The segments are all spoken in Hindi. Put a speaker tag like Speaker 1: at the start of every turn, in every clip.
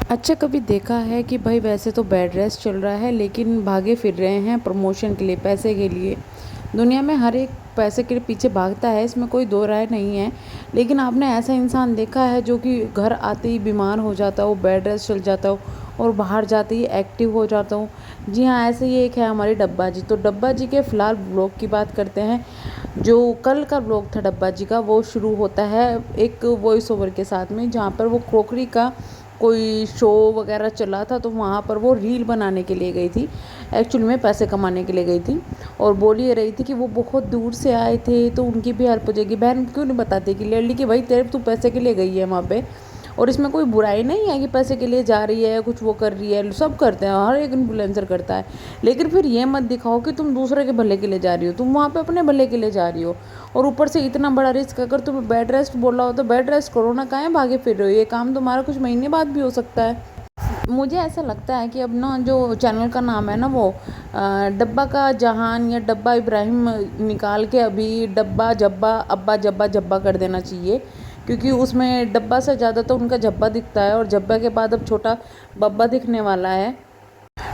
Speaker 1: अच्छा, कभी देखा है कि भाई वैसे तो बेड रेस्ट चल रहा है लेकिन भागे फिर रहे हैं प्रमोशन के लिए, पैसे के लिए। दुनिया में हर एक पैसे के पीछे भागता है, इसमें कोई दो राय नहीं है। लेकिन आपने ऐसा इंसान देखा है जो कि घर आते ही बीमार हो जाता हो, बेड रेस्ट चल जाता हो और बाहर जाते ही एक्टिव हो जाता हो? जी हाँ, ऐसे ही एक है हमारी डब्बा जी। तो डब्बा जी के फ़िलहाल ब्लॉग की बात करते हैं। जो कल का ब्लॉग था डब्बा जी का, वो शुरू होता है एक वॉइस ओवर के साथ में, जहाँ पर वो क्रोकरी का कोई शो वगैरह चला था, तो वहाँ पर वो रील बनाने के लिए गई थी। एक्चुअल में पैसे कमाने के लिए गई थी। और बोल ये रही थी कि वो बहुत दूर से आए थे तो उनकी भी हेल्प हो जाएगी। बहन क्यों नहीं बताती क्लियरली कि भाई तेरे तू पैसे के लिए गई है वहाँ पे? और इसमें कोई बुराई नहीं है कि पैसे के लिए जा रही है, कुछ वो कर रही है, सब करते हैं, हर एक इन्फ्लुएंसर करता है। लेकिन फिर ये मत दिखाओ कि तुम दूसरे के भले के लिए जा रही हो, तुम वहाँ पे अपने भले के लिए जा रही हो। और ऊपर से इतना बड़ा रिस्क, अगर तुम्हें बेड रेस्ट बोला हो तो बेड रेस्ट करो ना, काहे भागे फिर रहे हो? ये काम तुम्हारा कुछ महीने बाद भी हो सकता है। मुझे ऐसा लगता है कि अब ना जो चैनल का नाम है ना, वो डब्बा का जहान या डब्बा इब्राहिम निकाल के अभी डब्बा जब्बा अब्बा जब्बा जब्बा कर देना चाहिए। क्योंकि उसमें डब्बा से ज़्यादा तो उनका जब्बा दिखता है, और जब्बा के बाद अब छोटा बब्बा दिखने वाला है।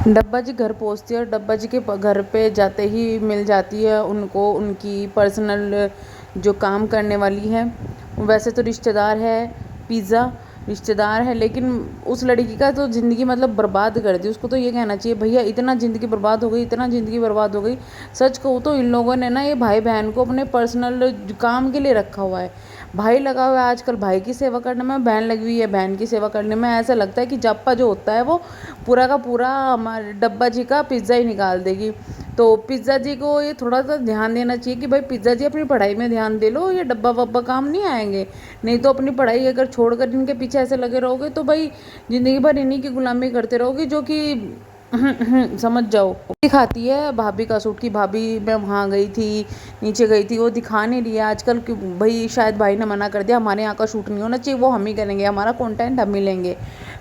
Speaker 1: डब्बा जी घर पहुंचती है और डब्बा जी के घर पे जाते ही मिल जाती है उनको उनकी पर्सनल जो काम करने वाली है। वैसे तो रिश्तेदार है, पिज़्ज़ा रिश्तेदार है, लेकिन उस लड़की का तो ज़िंदगी मतलब बर्बाद कर दी। उसको तो ये कहना चाहिए, भैया इतना ज़िंदगी बर्बाद हो गई, इतना ज़िंदगी बर्बाद हो गई। सच कहूँ तो इन लोगों ने ना ये भाई बहन को अपने पर्सनल काम के लिए रखा हुआ है। भाई लगा हुआ है आजकल भाई की सेवा करने में, बहन लगी हुई है बहन की सेवा करने में। ऐसा लगता है कि जप्पा जो होता है वो पूरा का पूरा हमारे डब्बा जी का पिज़्ज़ा ही निकाल देगी। तो पिज़्ज़ा जी को ये थोड़ा सा ध्यान देना चाहिए कि भाई पिज़्ज़ा जी अपनी पढ़ाई में ध्यान दे लो, ये डब्बा वब्बा काम नहीं आएंगे। नहीं तो अपनी पढ़ाई अगर छोड़कर इनके पीछे ऐसे लगे रहोगे तो भाई ज़िंदगी भर इन्हीं की गुलामी करते रहोगे, जो कि समझ जाओ। दिखाती है भाभी का सूट की भाभी मैं वहाँ गई थी, नीचे गई थी, वो दिखा नहीं रही है आजकल कि भाई शायद भाई ने मना कर दिया, हमारे यहाँ का शूट नहीं होना चाहिए, वो हम ही करेंगे, हमारा कंटेंट हम ही लेंगे।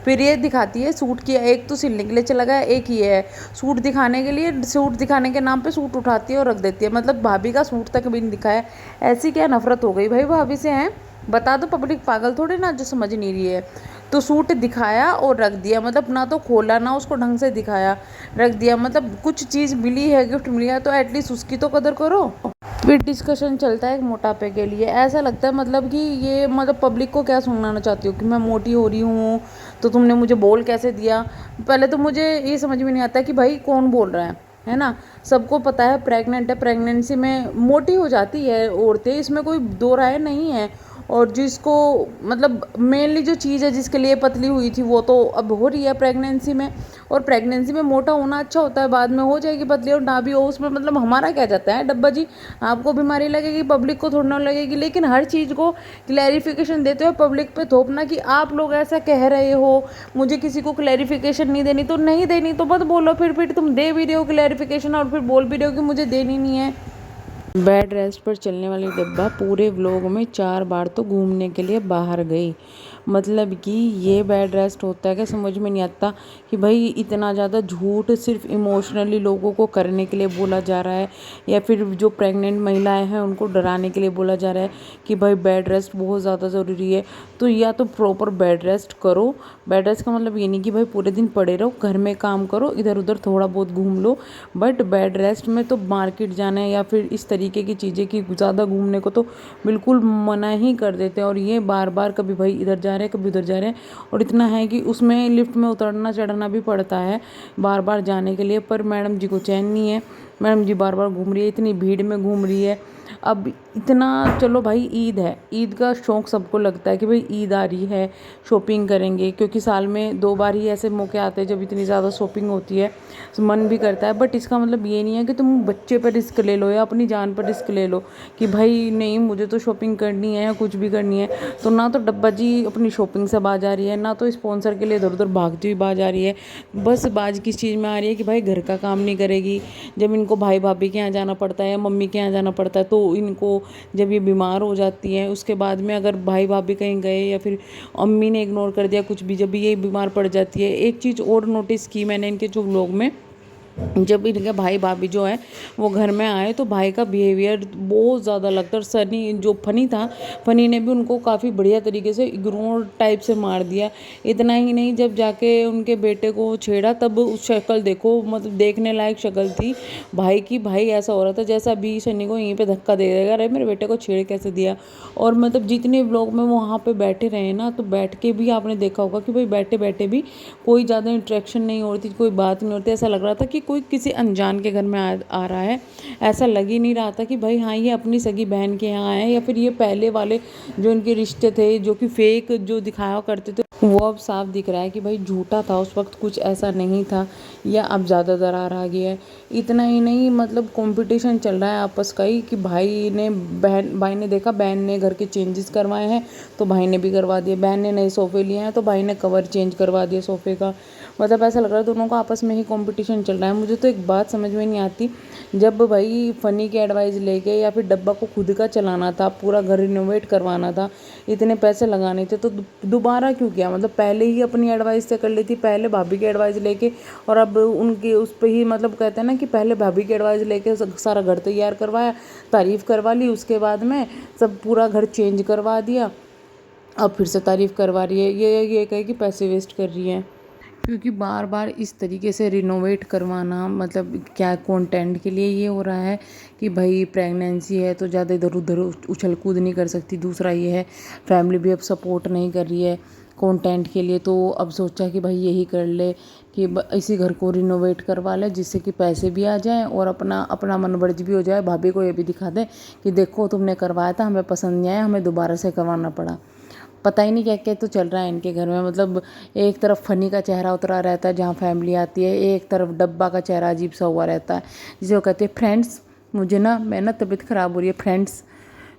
Speaker 1: फिर ये दिखाती है सूट की, एक तो सिलने के लिए चला गया, एक ये है सूट दिखाने के लिए, सूट दिखाने के नाम पे सूट उठाती है और रख देती है। मतलब भाभी का सूट तक भी नहीं दिखाया। ऐसी क्या नफरत हो गई भाई भाभी से? हैं बता दो, पब्लिक पागल थोड़ी ना जो समझ नहीं रही है। तो सूट दिखाया और रख दिया, मतलब ना तो खोला ना उसको ढंग से दिखाया, रख दिया। मतलब कुछ चीज़ मिली है, गिफ्ट मिली है, तो एटलीस्ट उसकी तो कदर करो। फिर डिस्कशन चलता है मोटापे के लिए। ऐसा लगता है मतलब कि ये मतलब पब्लिक को क्या सुनाना चाहती हो कि मैं मोटी हो रही हूँ, तो तुमने मुझे बोल कैसे दिया? पहले तो मुझे ये समझ में नहीं आता कि भाई कौन बोल रहा है ना? सबको पता है प्रेग्नेंट है, प्रेगनेंसी में मोटी हो जाती है औरतें, इसमें कोई दो राय नहीं है। और जिसको मतलब मेनली जो चीज़ है जिसके लिए पतली हुई थी वो तो अब हो रही है प्रेगनेंसी में। और प्रेगनेंसी में मोटा होना अच्छा होता है, बाद में हो जाएगी पतली और ना भी हो, उसमें मतलब हमारा क्या जाता है डब्बा जी? आपको बीमारी लगेगी, पब्लिक को थोड़ी ना लगेगी। लेकिन हर चीज़ को क्लैरिफिकेशन देते हुए पब्लिक पे थोपना कि आप लोग ऐसा कह रहे हो, मुझे किसी को क्लैरिफिकेशन नहीं देनी तो नहीं देनी, तो मत बोलो। फिर तुम दे भी रहे हो क्लैरिफिकेशन और फिर बोल भी रहे हो कि मुझे देनी नहीं है। बेड रेस्ट पर चलने वाली डिब्बा पूरे व्लॉग में 4 बार तो घूमने के लिए बाहर गई। मतलब कि ये बेड रेस्ट होता है क्या? समझ में नहीं आता कि भाई इतना ज़्यादा झूठ सिर्फ इमोशनली लोगों को करने के लिए बोला जा रहा है, या फिर जो प्रेग्नेंट महिलाएं हैं उनको डराने के लिए बोला जा रहा है कि भाई बेड रेस्ट बहुत ज़्यादा ज़रूरी है। तो या तो प्रॉपर बेड रेस्ट करो। बेड रेस्ट का मतलब ये नहीं कि भाई पूरे दिन पड़े रहो, घर में काम करो, इधर उधर थोड़ा बहुत घूम लो। बट बेड रेस्ट में तो मार्केट जाना है या फिर इस तरीके की चीज़ें कि ज़्यादा घूमने को तो बिल्कुल मना ही कर देते हैं। और ये बार बार कभी भाई इधर जा रहे हैं कभी उधर जा रहे हैं, और इतना है कि उसमें लिफ्ट में उतरना चढ़ना भी पड़ता है बार बार जाने के लिए। पर मैडम जी को चैन नहीं है, मैडम जी बार बार घूम रही है, इतनी भीड़ में घूम रही है। अब इतना चलो भाई ईद है, ईद का शौक़ सबको लगता है कि भाई ईद आ रही है शॉपिंग करेंगे, क्योंकि साल में 2 बार ही ऐसे मौके आते हैं जब इतनी ज़्यादा शॉपिंग होती है, तो मन भी करता है। बट इसका मतलब ये नहीं है कि तुम बच्चे पर रिस्क ले लो या अपनी जान पर रिस्क ले लो कि भाई नहीं मुझे तो शॉपिंग करनी है या कुछ भी करनी है। तो ना तो डब्बा जी अपनी शॉपिंग से बाज आ रही है, ना तो स्पॉन्सर के लिए इधर उधर भागती हुई बाज आ रही है। बस बाज किस चीज़ में आ रही है कि भाई घर का काम नहीं करेगी। जब इनको भाई भाभी के यहाँ जाना पड़ता है या मम्मी के यहाँ जाना पड़ता है, तो इनको जब ये बीमार हो जाती हैं उसके बाद में अगर भाई भाभी कहीं गए या फिर अम्मी ने इग्नोर कर दिया कुछ भी, जब भी ये बीमार पड़ जाती है। एक चीज़ और नोटिस की मैंने इनके जो व्लॉग में, जब इनके भाई भाभी जो है वो घर में आए तो भाई का बिहेवियर बहुत ज़्यादा लगता है। और सनी जो फनी था, फनी ने भी उनको काफ़ी बढ़िया तरीके से इग्नोर टाइप से मार दिया। इतना ही नहीं, जब जाके उनके बेटे को छेड़ा तब उस शक्ल देखो, मतलब देखने लायक शक्ल थी भाई की। भाई ऐसा हो रहा था जैसा अभी सनी को यहीं पे धक्का दे देगा, अरे मेरे बेटे को छेड़ कैसे दिया। और मतलब जितने लोग में वो वहाँ पे बैठे रहे ना, तो बैठ के भी आपने देखा होगा कि भाई बैठे बैठे भी कोई ज़्यादा इंटरेक्शन नहीं होती, कोई बात नहीं होती। ऐसा लग रहा था कि कोई किसी अनजान के घर में आ रहा है। ऐसा लग ही नहीं रहा था कि भाई हाँ ये अपनी सगी बहन के यहाँ आए, या फिर ये पहले वाले जो इनके रिश्ते थे जो कि फेक जो दिखाया करते थे, वो अब साफ दिख रहा है कि भाई झूठा था, उस वक्त कुछ ऐसा नहीं था, या अब ज़्यादा दरार आ गया है। इतना ही नहीं, मतलब कंपटीशन चल रहा है आपस का ही कि भाई ने देखा बहन ने घर के चेंजेस करवाए हैं तो भाई ने भी करवा दिए, बहन ने नए सोफ़े लिए हैं तो भाई ने कवर चेंज करवा दिया सोफ़े का। मतलब ऐसा लग रहा है दोनों का आपस में ही कंपटीशन चल रहा है। मुझे तो एक बात समझ में नहीं आती, जब भाई फ़नी की एडवाइस लेके या फिर डब्बा को खुद का चलाना था, पूरा घर रिनोवेट करवाना था, इतने पैसे लगाने थे, तो दोबारा क्यों किया? मतलब पहले ही अपनी एडवाइस से कर लेती, पहले भाभी की एडवाइस लेके, और अब उनके उस पर ही, मतलब कहते हैं ना कि पहले भाभी की एडवाइस लेके सारा घर तैयार करवाया, तारीफ़ करवा ली, उसके बाद में सब पूरा घर चेंज करवा दिया, अब फिर से तारीफ़ करवा रही है। ये कहे कि पैसे वेस्ट कर रही है, क्योंकि बार बार इस तरीके से रिनोवेट करवाना, मतलब क्या कंटेंट के लिए ये हो रहा है कि भाई प्रेगनेंसी है तो ज़्यादा इधर उधर उछल कूद नहीं कर सकती। दूसरा ये है फैमिली भी अब सपोर्ट नहीं कर रही है कंटेंट के लिए, तो अब सोचा कि भाई यही कर ले कि इसी घर को रिनोवेट करवा ले, जिससे कि पैसे भी आ जाएं और अपना अपना मनमर्जी भी हो जाए। भाभी को ये भी दिखा दे कि देखो तुमने करवाया था, हमें पसंद नहीं आया, हमें दोबारा से करवाना पड़ा। पता ही नहीं क्या क्या तो चल रहा है इनके घर में। मतलब एक तरफ फनी का चेहरा उतरा रहता है जहाँ फैमिली आती है, एक तरफ डब्बा का चेहरा अजीब सा हुआ रहता है, जिसे वो कहते हैं फ्रेंड्स, मुझे ना मैं ना तबीयत ख़राब हो रही है फ्रेंड्स।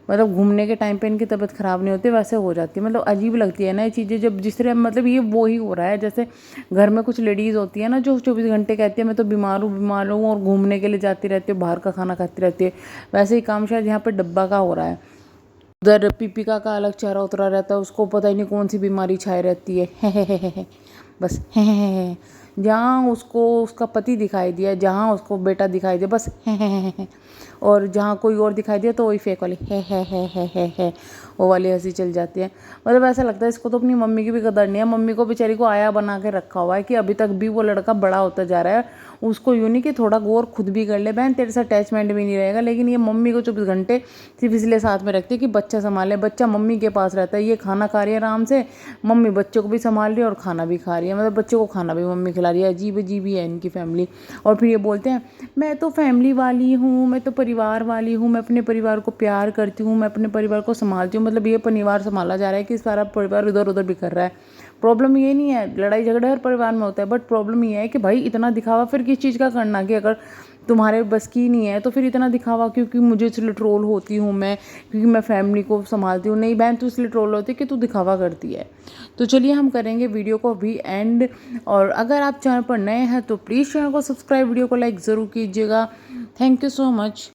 Speaker 1: मतलब घूमने के टाइम पे इनकी तबीयत ख़राब नहीं होती, वैसे हो जाती है। मतलब अजीब लगती है ना ये चीज़ें, जब जिस तरह, मतलब ये वो ही हो रहा है जैसे घर में कुछ लेडीज़ होती है ना जो 24 घंटे कहती है मैं तो बीमार हूँ और घूमने के लिए जाती रहती है, बाहर का खाना खाती रहती है। वैसे ही काम शायद यहाँ पर डब्बा का हो रहा है। उधर पीपिका का अलग चेहरा उतरा रहता है, उसको पता ही नहीं कौन सी बीमारी छाई रहती है बस जहाँ उसको उसका पति दिखाई दिया, जहाँ उसको बेटा दिखाई दिया, बस और जहाँ कोई और दिखाई दिया तो वही फेक वाली है वो वाली हंसी चल जाती है। मतलब ऐसा लगता है इसको तो अपनी मम्मी की भी कदर नहीं है। मम्मी को बेचारी को आया बना के रखा हुआ है कि अभी तक भी वो लड़का बड़ा होता जा रहा है, उसको यूँ नहीं कि थोड़ा गौर खुद भी कर ले, बहन तेरे से अटैचमेंट भी नहीं रहेगा। लेकिन ये मम्मी को 24 घंटे सिर्फ इसलिए साथ में रखती है कि बच्चा संभाले, बच्चा मम्मी के पास रहता है, ये खाना खा रही है आराम से, मम्मी बच्चों को भी संभाल रही है और खाना भी खा रही है, मतलब बच्चों को खाना भी मम्मी खिला रही है। अजीब अजीब ही है इनकी फैमिली। और फिर ये बोलते हैं मैं तो फैमिली वाली हूँ, मैं तो परिवार वाली हूँ, मैं अपने परिवार को प्यार करती हूँ, मैं अपने परिवार को संभालती हूँ। मतलब ये परिवार संभाला जा रहा है कि सारा परिवार इधर उधर बिखर रहा है। प्रॉब्लम ये नहीं है, लड़ाई झगड़े हर परिवार में होता है, बट प्रॉब्लम ये है कि भाई इतना दिखावा फिर किस चीज़ का करना, कि अगर तुम्हारे बस की नहीं है तो फिर इतना दिखावा, क्योंकि मुझे इसलिए ट्रोल होती हूँ मैं, क्योंकि मैं फैमिली को संभालती हूँ। नहीं बहन, तू इसलिए ट्रोल होती है कि तू दिखावा करती है। तो चलिए हम करेंगे वीडियो को भी एंड, और अगर आप चैनल पर नए हैं तो प्लीज़ चैनल को सब्सक्राइब, वीडियो को लाइक ज़रूर कीजिएगा। Thank you so much.